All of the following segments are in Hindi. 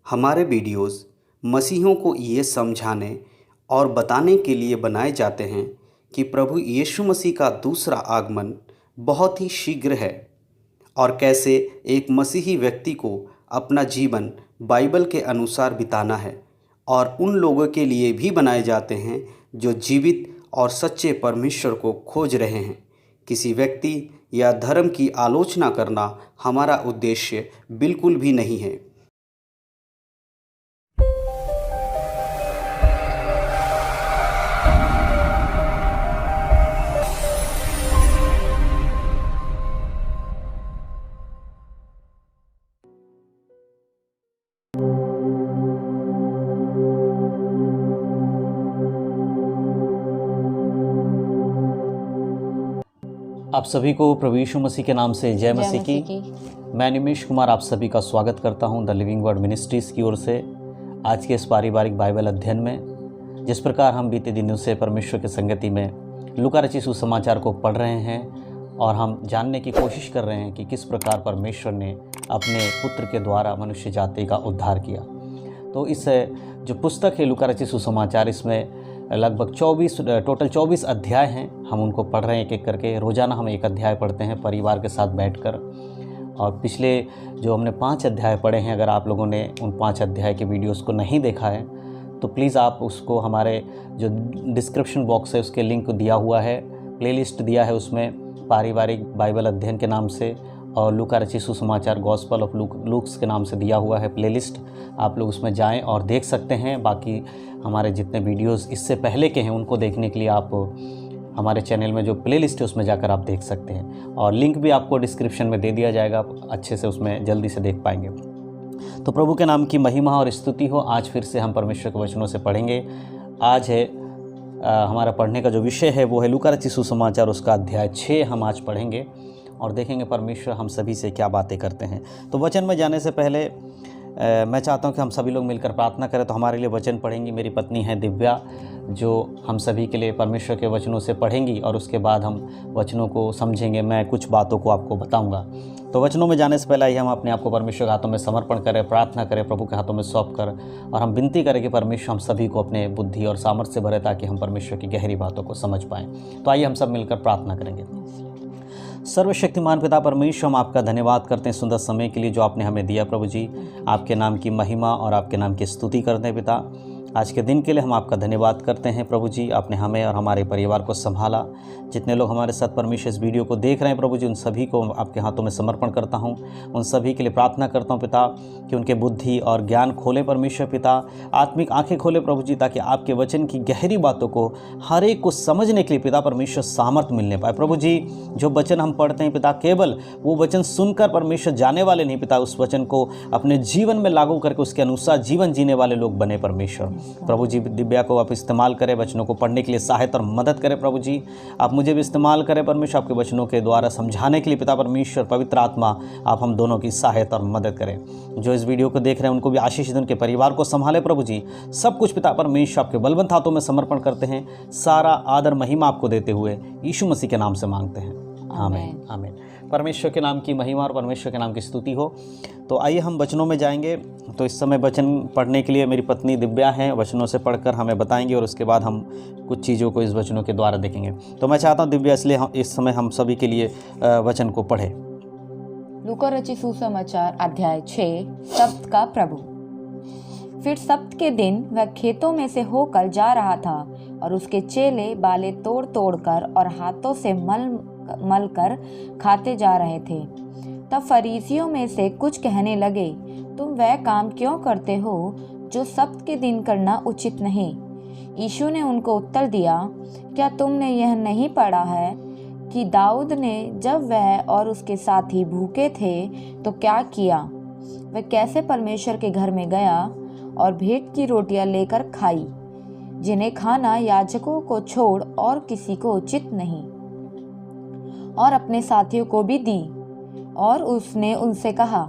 हमारे वीडियोस मसीहियों को ये समझाने और बताने के लिए बनाए जाते हैं कि प्रभु यीशु मसीह का दूसरा आगमन बहुत ही शीघ्र है और कैसे एक मसीही व्यक्ति को अपना जीवन बाइबल के अनुसार बिताना है, और उन लोगों के लिए भी बनाए जाते हैं जो जीवित और सच्चे परमेश्वर को खोज रहे हैं। किसी व्यक्ति या धर्म की आलोचना करना हमारा उद्देश्य बिल्कुल भी नहीं है। आप सभी को प्रभु यीशु मसीह के नाम से जय मसीह की। मैं निमेश कुमार आप सभी का स्वागत करता हूं द लिविंग वर्ड मिनिस्ट्रीज़ की ओर से आज के इस पारिवारिक बाइबल अध्ययन में। जिस प्रकार हम बीते दिनों से परमेश्वर की संगति में लूका रचित सुसमाचार को पढ़ रहे हैं और हम जानने की कोशिश कर रहे हैं कि किस प्रकार परमेश्वर ने अपने पुत्र के द्वारा मनुष्य जाति का उद्धार किया। तो इस जो पुस्तक है लूका रचित सुसमाचार, इसमें लगभग 24 अध्याय हैं। हम उनको पढ़ रहे हैं एक एक करके। रोज़ाना हम एक अध्याय पढ़ते हैं परिवार के साथ बैठकर, और पिछले जो हमने 5 अध्याय पढ़े हैं, अगर आप लोगों ने उन 5 अध्याय के वीडियोस को नहीं देखा है तो प्लीज़ आप उसको हमारे जो डिस्क्रिप्शन बॉक्स है उसके लिंक दिया हुआ है, प्लेलिस्ट दिया है उसमें पारिवारिक बाइबल अध्ययन के नाम से, और लूका रचित सुसमाचार गॉस्पल ऑफ लूक्स के नाम से दिया हुआ है प्लेलिस्ट। आप लोग उसमें जाएं और देख सकते हैं। बाकी हमारे जितने वीडियोस इससे पहले के हैं उनको देखने के लिए आप हमारे चैनल में जो प्लेलिस्ट है उसमें जाकर आप देख सकते हैं, और लिंक भी आपको डिस्क्रिप्शन में दे दिया जाएगा, आप अच्छे से उसमें जल्दी से देख पाएंगे। तो प्रभु के नाम की महिमा और स्तुति हो। आज फिर से हम परमेश्वर के वचनों से पढ़ेंगे। आज है हमारा पढ़ने का जो विषय है वो है लूका रचित सुसमाचार, उसका अध्याय 6 हम आज पढ़ेंगे और देखेंगे परमेश्वर हम सभी से क्या बातें करते हैं। तो वचन में जाने से पहले मैं चाहता हूं कि हम सभी लोग मिलकर प्रार्थना करें। तो हमारे लिए वचन पढ़ेंगी मेरी पत्नी है दिव्या, जो हम सभी के लिए परमेश्वर के वचनों से पढ़ेंगी, और उसके बाद हम वचनों को समझेंगे। मैं कुछ बातों को आपको बताऊंगा। तो वचनों में जाने से पहले ही हम अपने आप को परमेश्वर के हाथों में समर्पण करें, प्रार्थना करें, प्रभु के हाथों में सौंप कर, और हम विनती करें कि परमेश्वर हम सभी को अपने बुद्धि और सामर्थ्य से भरे ताकि हम परमेश्वर की गहरी बातों को समझ पाएँ। तो आइए हम सब मिलकर प्रार्थना करेंगे। सर्वशक्तिमान पिता परमेश्वर, हम आपका धन्यवाद करते हैं सुंदर समय के लिए जो आपने हमें दिया। प्रभु जी, आपके नाम की महिमा और आपके नाम की स्तुति करते हैं पिता। आज के दिन के लिए हम आपका धन्यवाद करते हैं प्रभु जी। आपने हमें और हमारे परिवार को संभाला। जितने लोग हमारे साथ परमेश्वर इस वीडियो को देख रहे हैं प्रभु जी, उन सभी को आपके हाथों में समर्पण करता हूं। उन सभी के लिए प्रार्थना करता हूं पिता कि उनके बुद्धि और ज्ञान खोले परमेश्वर पिता, आत्मिक आंखें खोले प्रभु जी, ताकि आपके वचन की गहरी बातों को हर एक को समझने के लिए पिता परमेश्वर सामर्थ्य मिलने पाए। प्रभु जी, जो वचन हम पढ़ते हैं पिता, केवल वो वचन सुनकर परमेश्वर जाने वाले नहीं पिता, उस वचन को अपने जीवन में लागू करके उसके अनुसार जीवन जीने वाले लोग बने परमेश्वर। प्रभु जी, दिव्या को आप इस्तेमाल करें, वचनों को पढ़ने के लिए सहायता और मदद करें प्रभु जी। आप मुझे भी इस्तेमाल करें परमेश्वर, आपके वचनों के द्वारा समझाने के लिए पिता परमेश्वर। पवित्र आत्मा आप हम दोनों की सहायता और मदद करें। जो इस वीडियो को देख रहे हैं उनको भी आशीष दें, उनके परिवार को संभाले प्रभु जी। सब कुछ पिता परमेश्वर आपके बलवंत हाथों में समर्पण करते हैं। सारा आदर महिमा आपको देते हुए यीशु मसीह के नाम से मांगते हैं, आमीन आमीन। परमेश्वर के नाम की महिमा और परमेश्वर के नाम की स्तुति हो। तो आइए हम वचनों में जाएंगे। तो इस समय वचन पढ़ने के लिए मेरी पत्नी दिव्या हैं, वचनों से पढ़कर हमें बताएंगे, और उसके बाद हम कुछ चीज़ों को इस वचनों के द्वारा देखेंगे। तो मैं चाहता हूं दिव्या, इसलिए हम इस समय हम सभी के लिए वचन को पढ़े। लूका रचित सुसमाचार अध्याय 6, सब्त का प्रभु। फिर सब्त के दिन वह खेतों में से होकर जा रहा था, और उसके चेले बाले तोड़ तोड़ कर और हाथों से मल कर खाते जा रहे थे। तब फरीसियों में से कुछ कहने लगे, तुम वह काम क्यों करते हो जो सब्त के दिन करना उचित नहीं? यीशु ने उनको उत्तर दिया, क्या तुमने यह नहीं पढ़ा है कि दाऊद ने जब वह और उसके साथी भूखे थे तो क्या किया? वह कैसे परमेश्वर के घर में गया और भेंट की रोटियां लेकर खाई, जिन्हें खाना याजकों को छोड़ और किसी को उचित नहीं, और अपने साथियों को भी दी। और उसने उनसे कहा,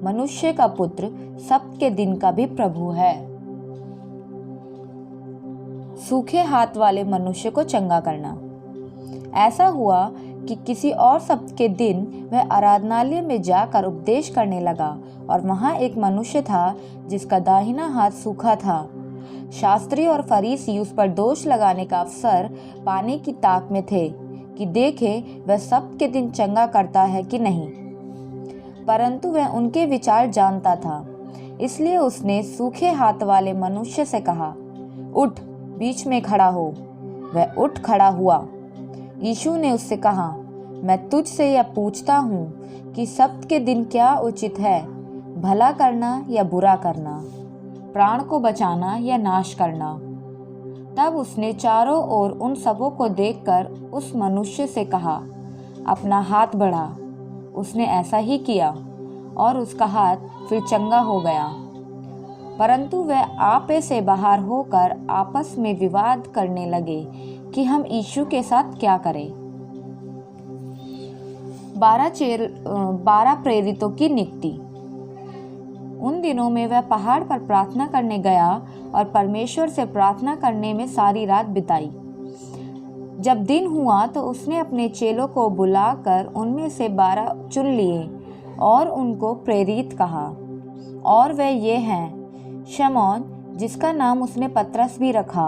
मनुष्य का पुत्र सब्त के दिन का भी प्रभु है। सूखे हाथ वाले मनुष्य को चंगा करना। ऐसा हुआ कि किसी और सब्त के दिन वह आराधनालय में जाकर उपदेश करने लगा, और वहाँ एक मनुष्य था जिसका दाहिना हाथ सूखा था। शास्त्री और फरीसी उस पर दोष लगाने का अवसर पाने की ताक में थे कि देखे वह सब्त के दिन चंगा करता है कि नहीं। परंतु वह उनके विचार जानता था, इसलिए उसने सूखे हाथ वाले मनुष्य से कहा, उठ, बीच में खड़ा हो। वह उठ खड़ा हुआ। यीशु ने उससे कहा, मैं तुझसे यह पूछता हूँ कि सब्त के दिन क्या उचित है, भला करना या बुरा करना, प्राण को बचाना या नाश करना। तब उसने चारों ओर उन सबों को देखकर उस मनुष्य से कहा, अपना हाथ बढ़ा। उसने ऐसा ही किया और उसका हाथ फिर चंगा हो गया। परंतु वह आपे से बाहर होकर आपस में विवाद करने लगे कि हम यीशु के साथ क्या करें। 12 प्रेरितों की नियुक्ति। उन दिनों में वह पहाड़ पर प्रार्थना करने गया और परमेश्वर से प्रार्थना करने में सारी रात बिताई। जब दिन हुआ तो उसने अपने चेलों को बुलाकर उनमें से 12 चुन लिए और उनको प्रेरित कहा। और वे ये हैं, शमौन जिसका नाम उसने पतरस भी रखा,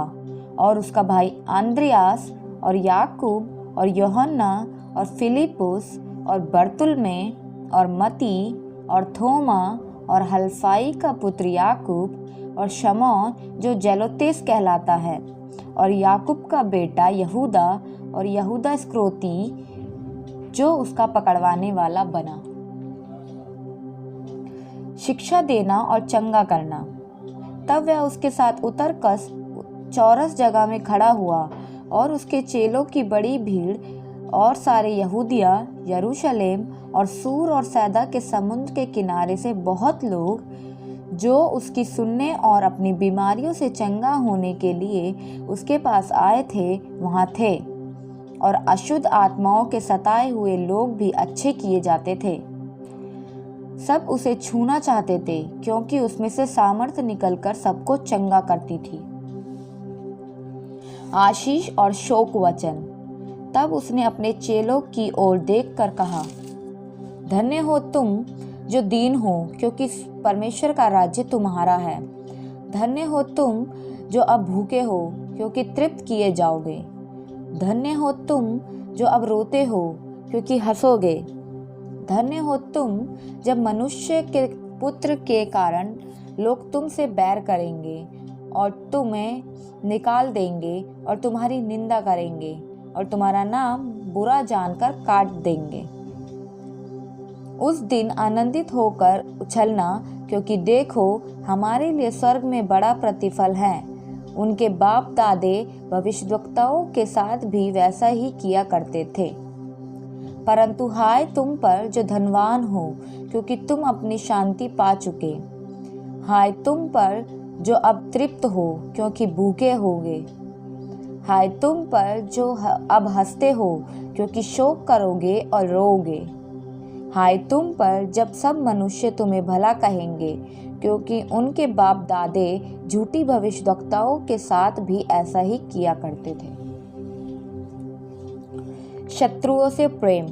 और उसका भाई आंद्रियास, और याकूब और यूहन्ना और फिलिपुस और बरतुल्मै और मती और थोमा और हल्फाई का पुत्र याकूब और शमौन जो जेलोतेस कहलाता है, और याकूब का बेटा यहूदा और यहूदा इस्करियोती जो उसका पकड़वाने वाला बना। शिक्षा देना और चंगा करना। तब वह उसके साथ उतरकर चौरस जगह में खड़ा हुआ और उसके चेलों की बड़ी भीड़ और सारे यहूदिया, यरूशलेम और सूर और सैदा के समुद्र के किनारे से बहुत लोग जो उसकी सुनने और अपनी बीमारियों से चंगा होने के लिए उसके पास आए थे वहाँ थे। और अशुद्ध आत्माओं के सताए हुए लोग भी अच्छे किए जाते थे। सब उसे छूना चाहते थे क्योंकि उसमें से सामर्थ्य निकलकर सबको चंगा करती थी। आशीष और शोक वचन। तब उसने अपने चेलों की ओर देखकर कहा, धन्य हो तुम जो दीन हो, क्योंकि परमेश्वर का राज्य तुम्हारा है। धन्य हो तुम जो अब भूखे हो, क्योंकि तृप्त किए जाओगे। धन्य हो तुम जो अब रोते हो, क्योंकि हंसोगे। धन्य हो तुम जब मनुष्य के पुत्र के कारण लोग तुमसे बैर करेंगे और तुम्हें निकाल देंगे और तुम्हारी निंदा करेंगे और तुम्हारा नाम बुरा जानकर काट देंगे। उस दिन आनंदित होकर उछलना, क्योंकि देखो हमारे लिए स्वर्ग में बड़ा प्रतिफल है। उनके बाप दादे भविष्यद्वक्ताओं के साथ भी वैसा ही किया करते थे। परंतु हाय तुम पर जो धनवान हो, क्योंकि तुम अपनी शांति पा चुके। हाय तुम पर जो अब तृप्त हो, क्योंकि भूखे होगे। हाय तुम पर जो अब हंसते हो, क्योंकि शोक करोगे और रोओगे। हाय तुम पर जब सब मनुष्य तुम्हें भला कहेंगे, क्योंकि उनके बाप दादे झूठी भविष्यद्वक्ताओं के साथ भी ऐसा ही किया करते थे। शत्रुओं से प्रेम।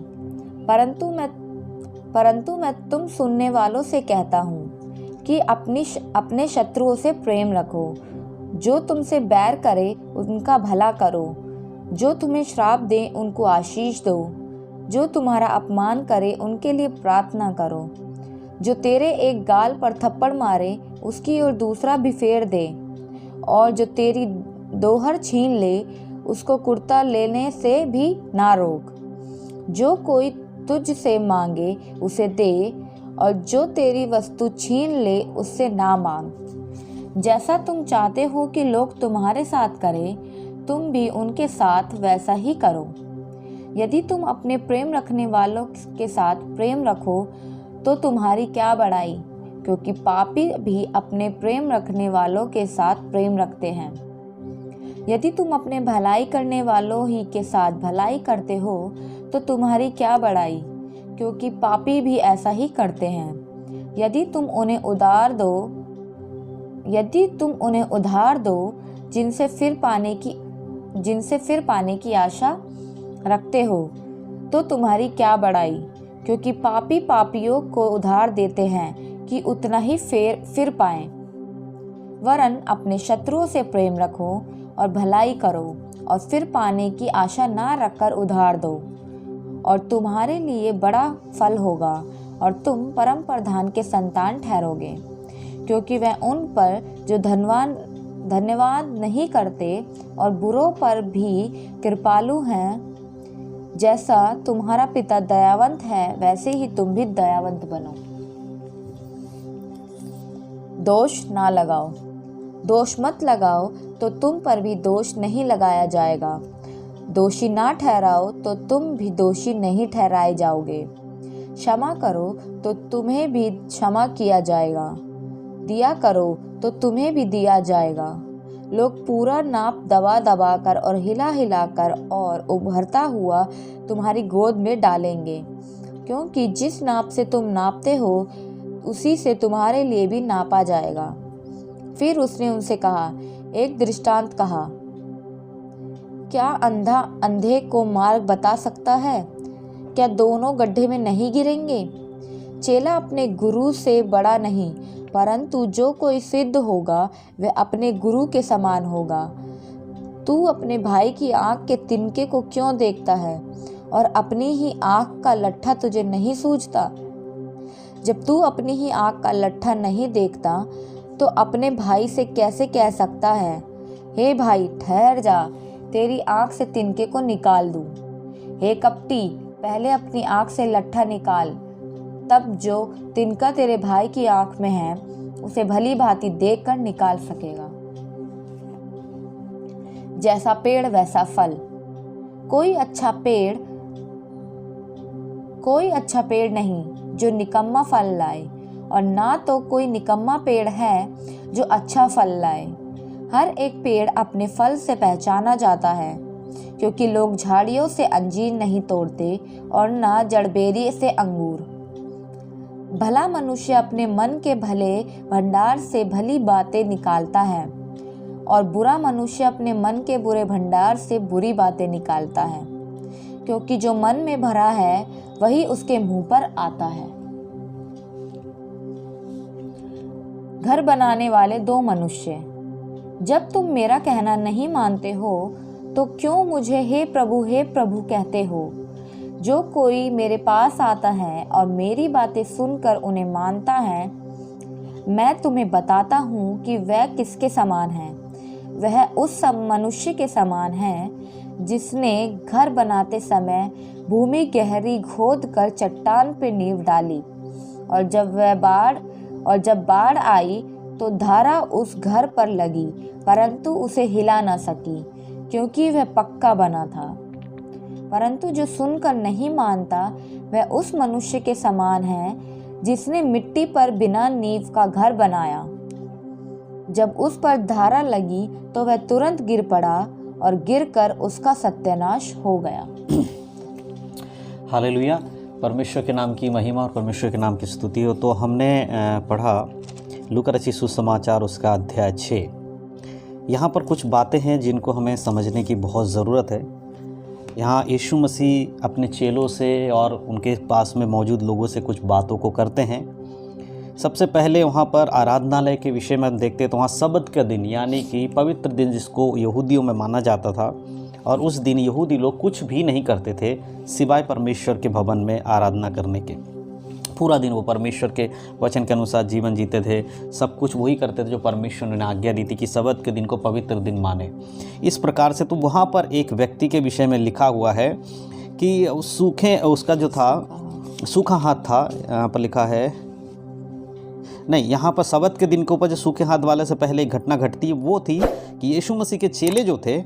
परंतु मैं तुम सुनने वालों से कहता हूँ कि अपने शत्रुओं से प्रेम रखो। जो तुमसे बैर करे उनका भला करो, जो तुम्हें श्राप दे उनको आशीष दो, जो तुम्हारा अपमान करे उनके लिए प्रार्थना करो। जो तेरे एक गाल पर थप्पड़ मारे उसकी ओर दूसरा भी फेर दे, और जो तेरी दोहर छीन ले उसको कुर्ता लेने से भी ना रोक। जो कोई तुझ से मांगे उसे दे, और जो तेरी वस्तु छीन ले उससे ना मांग। जैसा तुम चाहते हो कि लोग तुम्हारे साथ करें, तुम भी उनके साथ वैसा ही करो। यदि तुम अपने प्रेम रखने वालों के साथ प्रेम रखो तो तुम्हारी क्या बड़ाई, क्योंकि पापी भी अपने प्रेम रखने वालों के साथ प्रेम रखते हैं। यदि तुम अपने भलाई करने वालों ही के साथ भलाई करते हो तो तुम्हारी क्या बड़ाई, क्योंकि पापी भी ऐसा ही करते हैं। यदि तुम उन्हें उधार दो जिनसे फिर पाने की आशा रखते हो तो तुम्हारी क्या बड़ाई, क्योंकि पापी पापियों को उधार देते हैं, कि उतना ही फिर पाएं। वरन अपने शत्रुओं से प्रेम रखो और भलाई करो और फिर पाने की आशा ना रखकर उधार दो, और तुम्हारे लिए बड़ा फल होगा और तुम परम प्रधान के संतान ठहरोगे, क्योंकि वह उन पर जो धन्यवाद नहीं करते और बुरों पर भी कृपालु हैं, जैसा तुम्हारा पिता दयावंत है वैसे ही तुम भी दयावंत बनो। दोष ना लगाओ। दोष मत लगाओ तो तुम पर भी दोष नहीं लगाया जाएगा। दोषी ना ठहराओ तो तुम भी दोषी नहीं ठहराए जाओगे। क्षमा करो तो तुम्हें भी क्षमा किया जाएगा। दिया करो तो तुम्हें भी दिया जाएगा। लोग पूरा नाप दबा दबा कर और हिला हिला कर और उभरता हुआ तुम्हारी गोद में डालेंगे, क्योंकि जिस नाप से तुम नापते हो उसी से तुम्हारे लिए भी नापा जाएगा। फिर उसने उनसे कहा, एक दृष्टांत कहा, क्या अंधा अंधे को मार्ग बता सकता है? क्या दोनों गड्ढे में नहीं गिरेंगे? चेला अपने गुरु से बड़ा नहीं, परंतु जो कोई सिद्ध होगा वह अपने गुरु के समान होगा। तू अपने भाई की आंख के तिनके को क्यों देखता है और अपनी ही आंख का लट्ठा तुझे नहीं सूझता? जब तू अपनी ही आंख का लट्ठा नहीं देखता तो अपने भाई से कैसे कह सकता है, हे भाई ठहर जा, तेरी आंख से तिनके को निकाल दूं? हे कपटी, पहले अपनी आंख से लट्ठा निकाल, तब जो तिनका तेरे भाई की आंख में है उसे भली भांति देखकर निकाल सकेगा। जैसा पेड़ वैसा फल। कोई अच्छा पेड़ नहीं जो निकम्मा फल लाए, और ना तो कोई निकम्मा पेड़ है जो अच्छा फल लाए। हर एक पेड़ अपने फल से पहचाना जाता है, क्योंकि लोग झाड़ियों से अंजीर नहीं तोड़ते और ना जड़बेरी से अंगूर। भला मनुष्य अपने मन के भले भंडार से भली बातें निकालता है, और बुरा मनुष्य अपने मन के बुरे भंडार से बुरी बातें निकालता है, क्योंकि जो मन में भरा है वही उसके मुंह पर आता है। घर बनाने वाले दो मनुष्य। जब तुम मेरा कहना नहीं मानते हो तो क्यों मुझे हे प्रभु कहते हो? जो कोई मेरे पास आता है और मेरी बातें सुनकर उन्हें मानता है, मैं तुम्हें बताता हूँ कि वह किसके समान है। वह उस मनुष्य के समान है जिसने घर बनाते समय भूमि गहरी खोद कर चट्टान पर नींव डाली, और जब बाढ़ आई तो धारा उस घर पर लगी, परंतु उसे हिला न सकी, क्योंकि वह पक्का बना था। परंतु जो सुनकर नहीं मानता वह उस मनुष्य के समान है जिसने मिट्टी पर बिना नींव का घर बनाया। जब उस पर धारा लगी तो वह तुरंत गिर पड़ा, और गिरकर उसका सत्यानाश हो गया। हालेलुया। परमेश्वर के नाम की महिमा और परमेश्वर के नाम की स्तुति हो। तो हमने पढ़ा लूका रचित सुसमाचार उसका अध्याय 6। यहाँ पर कुछ बातें हैं जिनको हमें समझने की बहुत ज़रूरत है। यहाँ यीशु मसीह अपने चेलों से और उनके पास में मौजूद लोगों से कुछ बातों को करते हैं। सबसे पहले वहाँ पर आराधनालय के विषय में हम देखते हैं तो वहाँ सब्त का दिन यानी कि पवित्र दिन जिसको यहूदियों में माना जाता था, और उस दिन यहूदी लोग कुछ भी नहीं करते थे सिवाय परमेश्वर के भवन में आराधना करने के। पूरा दिन वो परमेश्वर के वचन के अनुसार जीवन जीते थे। सब कुछ वही करते थे जो परमेश्वर ने आज्ञा दी थी कि सब्त के दिन को पवित्र दिन माने। इस प्रकार से तो वहाँ पर एक व्यक्ति के विषय में लिखा हुआ है कि उसका जो था सूखा हाथ था। यहाँ पर लिखा है नहीं, यहाँ पर सब्त के दिन के ऊपर जो सूखे हाथ वाले से पहले एक घटना घटती है वो थी कि यीशु मसीह के चेले जो थे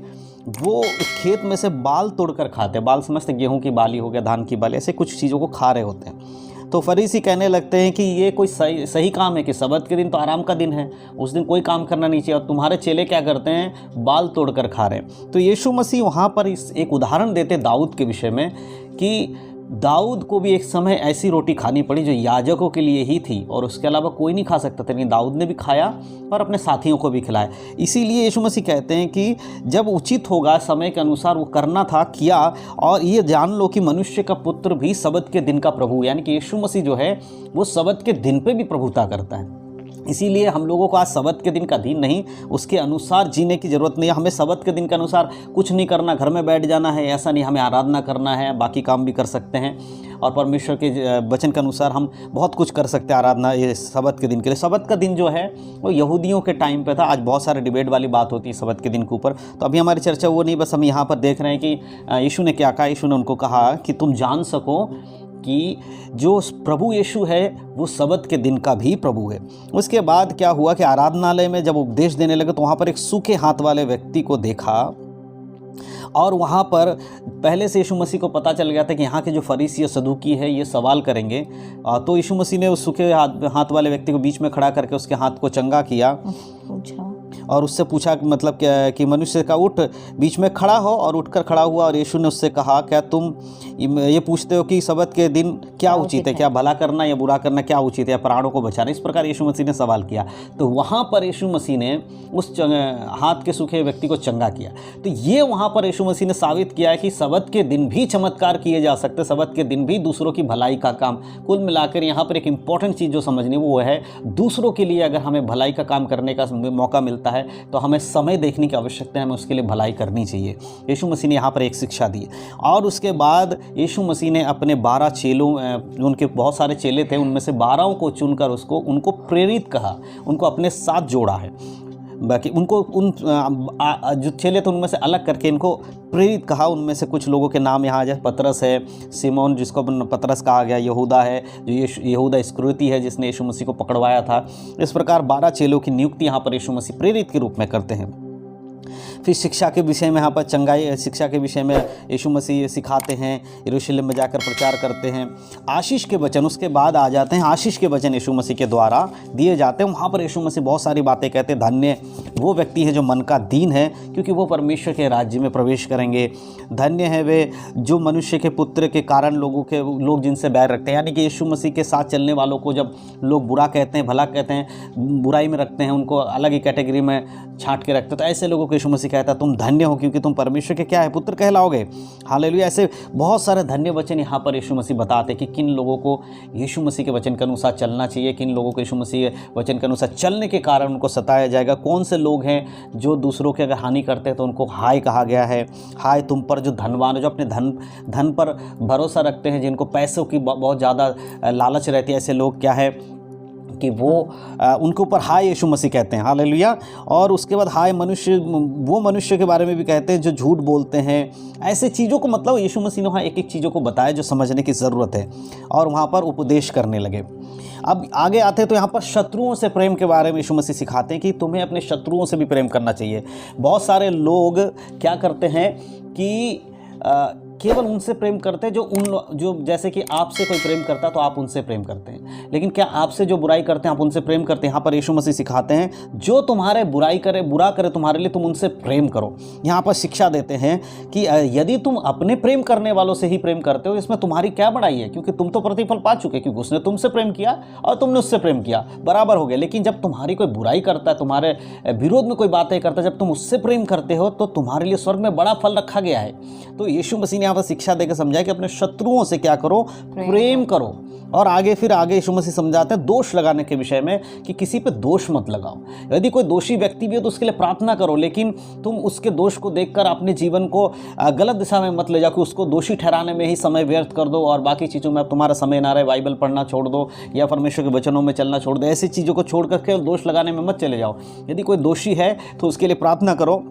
वो खेत में से बाल तोड़कर खाते। बाल समझते, गेहूं की बाली हो गया, धान की बाली, ऐसे कुछ चीज़ों को खा रहे होते हैं। तो फरीसी कहने लगते हैं कि ये कोई सही काम है कि सब्त के दिन तो आराम का दिन है, उस दिन कोई काम करना नहीं चाहिए, और तुम्हारे चेले क्या करते हैं, बाल तोड़कर खा रहे हैं। तो यीशु मसीह वहाँ पर एक उदाहरण देते दाऊद के विषय में कि दाऊद को भी एक समय ऐसी रोटी खानी पड़ी जो याजकों के लिए ही थी और उसके अलावा कोई नहीं खा सकता था, लेकिन दाऊद ने भी खाया और अपने साथियों को भी खिलाया। इसीलिए यीशु मसीह कहते हैं कि जब उचित होगा समय के अनुसार वो करना था, किया। और ये जान लो कि मनुष्य का पुत्र भी सबत के दिन का प्रभु, यानी कि यीशु मसीह जो है वो सबत के दिन पे भी प्रभुता करता है। इसीलिए हम लोगों को आज सबत के दिन का दिन नहीं, उसके अनुसार जीने की ज़रूरत नहीं है। हमें सबत के दिन के अनुसार कुछ नहीं करना, घर में बैठ जाना है, ऐसा नहीं। हमें आराधना करना है, बाकी काम भी कर सकते हैं और परमेश्वर के वचन के अनुसार हम बहुत कुछ कर सकते हैं आराधना ये सबत के दिन के लिए। सबत का दिन जो है वो यहूदियों के टाइम पे था। आज बहुत सारे डिबेट वाली बात होती है सबत के दिन के ऊपर, तो अभी हमारी चर्चा वो नहीं। बस हम यहाँ पर देख रहे हैं कि यीशु ने क्या कहा। यीशु ने उनको कहा कि तुम जान सको कि जो प्रभु यीशु है वो सबत के दिन का भी प्रभु है। उसके बाद क्या हुआ कि आराधनालय में जब उपदेश देने लगे तो वहाँ पर एक सूखे हाथ वाले व्यक्ति को देखा और वहाँ पर पहले से यीशु मसीह को पता चल गया था कि यहाँ के जो फरीसी या सदूकी है ये सवाल करेंगे। तो यीशु मसीह ने उस सूखे हाथ वाले व्यक्ति को बीच में खड़ा करके उसके हाथ को चंगा किया और उससे पूछा मतलब कि मनुष्य का उठ, बीच में खड़ा हो, और उठकर खड़ा हुआ। और यीशु ने उससे कहा, क्या तुम ये पूछते हो कि सबत के दिन क्या उचित है, क्या भला करना या बुरा करना क्या उचित है, या प्राणों को बचाना? इस प्रकार यीशु मसीह ने सवाल किया। तो वहाँ पर यीशु मसीह ने उस हाथ के सूखे व्यक्ति को चंगा किया। तो ये वहाँ पर यीशु मसीह ने साबित किया है कि सबत के दिन भी चमत्कार किए जा सकते, सबत के दिन भी दूसरों की भलाई का काम। कुल मिलाकर यहाँ पर एक इम्पॉर्टेंट चीज़ जो समझनी वो है, दूसरों के लिए अगर हमें भलाई का काम करने का मौका मिलता है तो हमें समय देखने की आवश्यकता है, हमें उसके लिए भलाई करनी चाहिए। यीशु मसीह ने यहाँ पर एक शिक्षा दी। और उसके बाद यीशु मसीह ने अपने 12 चेलों, उनके बहुत सारे चेले थे, उनमें से 12 को चुनकर उनको प्रेरित कहा, उनको अपने साथ जोड़ा है। बाकी उनको जो चेले थे उनमें से अलग करके इनको प्रेरित कहा। उनमें से कुछ लोगों के नाम यहाँ जैसे पतरस है, सिमोन जिसको पतरस कहा गया, यहूदा है जो यहूदा इस्करियोती है जिसने यीशु मसीह को पकड़वाया था। इस प्रकार 12 चेलों की नियुक्ति यहाँ पर यीशु मसीह प्रेरित के रूप में करते हैं। फिर शिक्षा के विषय में यहाँ पर चंगाई शिक्षा के विषय में यीशु मसीह सिखाते हैं, यरूशलेम में जाकर प्रचार करते हैं। आशीष के वचन उसके बाद आ जाते हैं, आशीष के वचन यीशु मसीह के द्वारा दिए जाते हैं। वहाँ पर यीशु मसीह बहुत सारी बातें कहते हैं। धन्य वो व्यक्ति है जो मन का दीन है, क्योंकि वो परमेश्वर के राज्य में प्रवेश करेंगे। धन्य है वे जो मनुष्य के पुत्र के कारण लोग जिनसे बैर रखते हैं, यानी कि यीशु मसीह के साथ चलने वालों को जब लोग बुरा कहते हैं, भला कहते हैं, बुराई में रखते हैं, उनको अलग ही कैटेगरी में छांट के रखते हैं, तो ऐसे लोगों को यीशु मसीह कहता है तुम धन्य हो क्योंकि तुम परमेश्वर के क्या है, पुत्र कहलाओगे। हालेलुया। ऐसे बहुत सारे धन्य वचन यहाँ पर यीशु मसीह बताते हैं कि किन लोगों को यीशु मसीह के वचन के अनुसार चलना चाहिए, किन लोगों को यीशु मसीह वचन के अनुसार चलने के कारण उनको सताया जाएगा। कौन से लोग हैं जो दूसरों की अगर हानि करते हैं तो उनको हाय कहा गया है। हाय तुम पर जो धनवान है, जो अपने धन पर भरोसा रखते हैं, जिनको पैसों की बहुत ज़्यादा लालच रहती है, ऐसे लोग क्या है कि वो उनके ऊपर हाय यीशु मसीह कहते हैं। हालेलुया। और उसके बाद हाय वो मनुष्य के बारे में भी कहते हैं जो झूठ बोलते हैं। ऐसे चीज़ों को मतलब यीशु मसीह ने वहाँ एक एक चीज़ों को बताया जो समझने की ज़रूरत है, और वहाँ पर उपदेश करने लगे। अब आगे आते हैं तो यहाँ पर शत्रुओं से प्रेम के बारे में यीशु मसीह सिखाते हैं कि तुम्हें अपने शत्रुओं से भी प्रेम करना चाहिए। बहुत सारे लोग क्या करते हैं कि केवल उनसे प्रेम करते हैं जो जैसे कि आपसे कोई प्रेम करता है तो आप उनसे प्रेम करते हैं, लेकिन क्या आपसे जो बुराई करते हैं आप उनसे प्रेम करते हैं? यहाँ पर यीशु मसीह सिखाते हैं जो तुम्हारे बुरा करे तुम्हारे लिए तुम उनसे प्रेम करो। यहाँ पर शिक्षा देते हैं कि यदि तुम अपने प्रेम करने वालों से ही प्रेम करते हो इसमें तुम्हारी क्या बड़ाई है, क्योंकि तुम तो प्रतिफल पा चुके, क्योंकि उसने तुमसे प्रेम किया और तुमने उससे प्रेम किया, बराबर हो गया। लेकिन जब तुम्हारी कोई बुराई करता है, तुम्हारे विरोध में कोई बातें करता है, जब तुम उससे प्रेम करते हो तो तुम्हारे लिए स्वर्ग में बड़ा फल रखा गया है। तो यीशु मसीह ने यहाँ पर शिक्षा देकर समझाया कि अपने शत्रुओं से क्या करो, प्रेम करो। और आगे यीशु मसीह समझाते हैं दोष लगाने के विषय में कि किसी पे दोष मत लगाओ। यदि कोई दोषी व्यक्ति भी हो तो उसके लिए प्रार्थना करो, लेकिन तुम उसके दोष को देखकर अपने जीवन को गलत दिशा में मत ले जाओ कि उसको दोषी ठहराने में ही समय व्यर्थ कर दो और बाकी चीज़ों में अब तुम्हारा समय ना रहे, बाइबल पढ़ना छोड़ दो या परमेश्वर के वचनों में चलना छोड़ दो। ऐसी चीज़ों को छोड़ करके दोष लगाने में मत चले जाओ। यदि कोई दोषी है तो उसके लिए प्रार्थना करो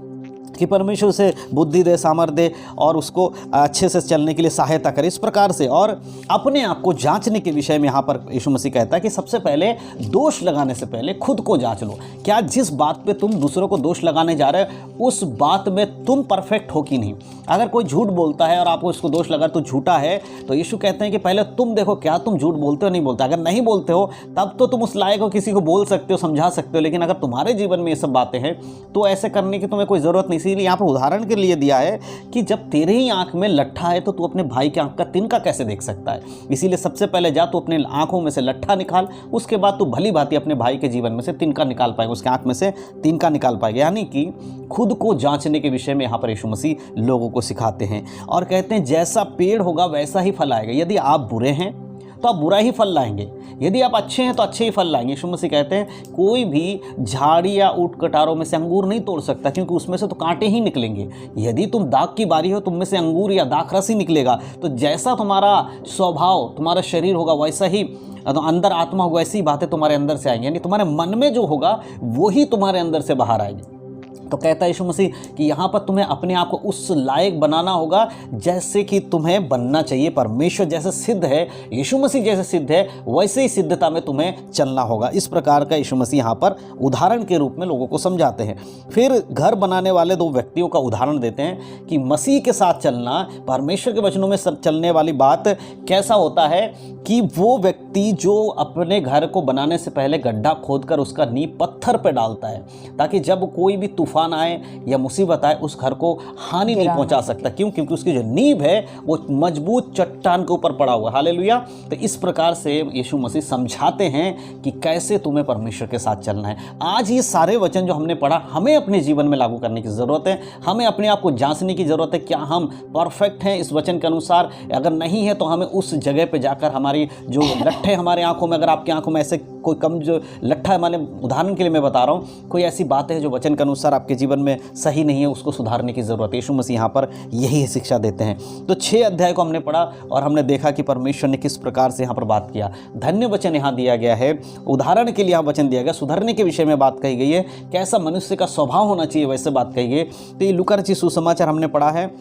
कि परमेश्वर उसे बुद्धि दे, सामर्थ्य दे और उसको अच्छे से चलने के लिए सहायता करे। इस प्रकार से और अपने आप को जांचने के विषय में यहाँ पर यीशु मसीह कहता है कि सबसे पहले दोष लगाने से पहले खुद को जांच लो। क्या जिस बात पे तुम दूसरों को दोष लगाने जा रहे हो उस बात में तुम परफेक्ट हो कि नहीं? अगर कोई झूठ बोलता है और आपको उसको दोष लगा तो झूठा है, तो यीशु कहते हैं कि पहले तुम देखो क्या तुम झूठ बोलते हो नहीं बोलते। अगर नहीं बोलते हो तब तो तुम उस लायक हो, किसी को बोल सकते हो, समझा सकते हो, लेकिन अगर तुम्हारे जीवन में ये सब बातें हैं तो ऐसे करने की तुम्हें कोई ज़रूरत नहीं। इसीलिए यहाँ पर उदाहरण के लिए दिया है कि जब तेरे ही आँख में लट्ठा है तो तू अपने भाई के आँख का तिनका कैसे देख सकता है। इसीलिए सबसे पहले जा तो अपने आँखों में से लट्ठा निकाल, उसके बाद तू भली भांति अपने भाई के जीवन में से तिनका निकाल पाएगा, उसके आँख में से तिनका निकाल पाएगा। यानी कि खुद को जांचने के विषय में यहाँ पर यीशु मसीह लोगों को सिखाते हैं और कहते हैं जैसा पेड़ होगा वैसा ही फल आएगा। यदि आप बुरे हैं तो आप बुरा ही फल लाएंगे, यदि आप अच्छे हैं तो अच्छे ही फल लाएंगे। यीशु मसीह कहते हैं कोई भी झाड़ी या ऊंट कटारों में से अंगूर नहीं तोड़ सकता, क्योंकि उसमें से तो कांटे ही निकलेंगे। यदि तुम दाख की बारी हो, तुम में से अंगूर या दाख रस ही निकलेगा। तो जैसा तुम्हारा स्वभाव, तुम्हारा शरीर होगा, वैसा ही तो अंदर आत्मा होगा, ऐसी बातें तुम्हारे अंदर से आएंगी। यानी तुम्हारे मन में जो होगा वो ही तुम्हारे अंदर से बाहर आएगी। तो कहता है यीशु मसीह कि यहाँ पर तुम्हें अपने आप को उस लायक बनाना होगा जैसे कि तुम्हें बनना चाहिए। परमेश्वर जैसे सिद्ध है, यीशु मसीह जैसे सिद्ध है, वैसे ही सिद्धता में तुम्हें चलना होगा। इस प्रकार का यीशु मसीह यहाँ पर उदाहरण के रूप में लोगों को समझाते हैं। फिर घर बनाने वाले दो व्यक्तियों का उदाहरण देते हैं कि मसीह के साथ चलना, परमेश्वर के वचनों में चलने वाली बात कैसा होता है कि वो व्यक्ति जो अपने घर को बनाने से पहले गड्ढा खोदकर उसका नींव पत्थर पर डालता है, ताकि जब कोई भी तूफान आए या मुसीबत आए उस घर को हानि नहीं पहुंचा सकता। क्यों? क्योंकि उसकी जो नींव है वो मजबूत चट्टान के ऊपर पड़ा हुआ। हालेलुया। तो इस प्रकार से यीशु मसीह समझाते हैं कि कैसे तुम्हें परमेश्वर के साथ चलना है। आज ये सारे वचन जो हमने पढ़ा, हमें अपने जीवन में लागू करने की ज़रूरत है। हमें अपने आप को जांचने की ज़रूरत है, क्या हम परफेक्ट हैं इस वचन के अनुसार। अगर नहीं है तो हमें उस जगह पर जाकर हमारी जो लट्ठे हमारे आंखों में, अगर आपकी आंखों में ऐसे कोई कम जो लट्ठा है, माने उदाहरण के लिए मैं बता रहा हूँ, कोई ऐसी बात है जो वचन के अनुसार आपके जीवन में सही नहीं है, उसको सुधारने की ज़रूरत है। यीशु मसीह यहाँ पर यही शिक्षा देते हैं। तो 6 अध्याय को हमने पढ़ा और हमने देखा कि परमेश्वर ने किस प्रकार से यहाँ पर बात किया। धन्य वचन यहाँ दिया गया है, उदाहरण के लिए यहाँ वचन दिया गया, सुधरने के विषय में बात कही गई है, कैसा मनुष्य का स्वभाव होना चाहिए वैसे बात कही गई। तो ये लूका रचित सुसमाचार हमने पढ़ा है।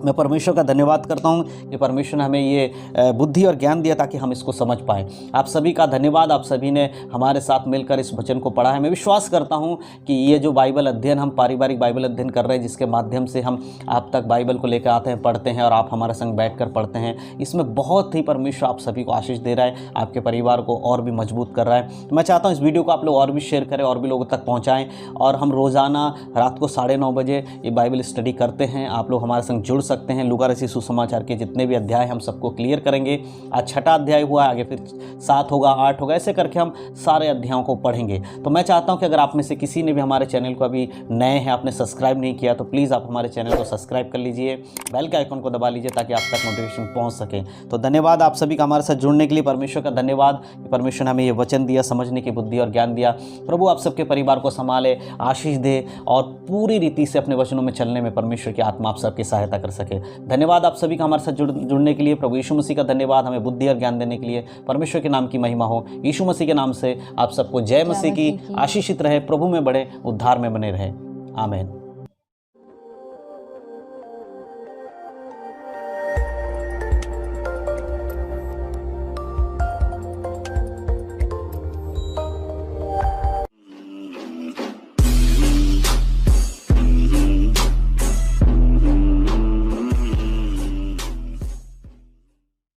मैं परमेश्वर का धन्यवाद करता हूँ कि परमेश्वर ने हमें ये बुद्धि और ज्ञान दिया ताकि हम इसको समझ पाएँ। आप सभी का धन्यवाद, आप सभी ने हमारे साथ मिलकर इस वचन को पढ़ा है। मैं विश्वास करता हूँ कि ये जो बाइबल अध्ययन, हम पारिवारिक बाइबल अध्ययन कर रहे हैं, जिसके माध्यम से हम आप तक बाइबल को लेकर आते हैं, पढ़ते हैं और आप हमारे संग बैठ कर पढ़ते हैं, इसमें बहुत ही परमेश्वर आप सभी को आशीष दे रहा है, आपके परिवार को और भी मजबूत कर रहा है। तो मैं चाहता हूँ इस वीडियो को आप लोग और भी शेयर करें, और भी लोगों तक पहुँचाएँ। और हम रोज़ाना रात को 9:30 बजे ये बाइबल स्टडी करते हैं। आप लोग हमारे संग जुड़ सकते हैं। लूका रचित सुसमाचार के जितने भी अध्याय हम सबको क्लियर करेंगे। आज 6ठा अध्याय हुआ, आगे फिर 7 होगा, 8 होगा, ऐसे करके हम सारे अध्यायों को पढ़ेंगे। तो मैं चाहता हूं कि अगर आप में से किसी ने भी हमारे चैनल को अभी नए हैं, आपने सब्सक्राइब नहीं किया, तो प्लीज़ आप हमारे चैनल को सब्सक्राइब कर लीजिए, बेल के आइकन को दबा लीजिए ताकि आप तक नोटिफिकेशन पहुंच सके। तो धन्यवाद आप सभी का हमारे साथ जुड़ने के लिए। परमेश्वर का धन्यवाद कि परमेश्वर ने हमें ये वचन दिया, समझने की बुद्धि और ज्ञान दिया। प्रभु आप सबके परिवार को संभाले, आशीष दे और पूरी रीति से अपने वचनों में चलने में परमेश्वर की आत्मा आप सबकी सहायता कर सके। धन्यवाद आप सभी का हमारे साथ जुड़ने के लिए। प्रभु यीशु मसीह का धन्यवाद हमें बुद्धि और ज्ञान देने के लिए। परमेश्वर के नाम की महिमा हो। यीशु मसीह के नाम से आप सबको जय मसीह की। आशीषित रहे, प्रभु में बढ़े, उद्धार में बने रहे। आमीन।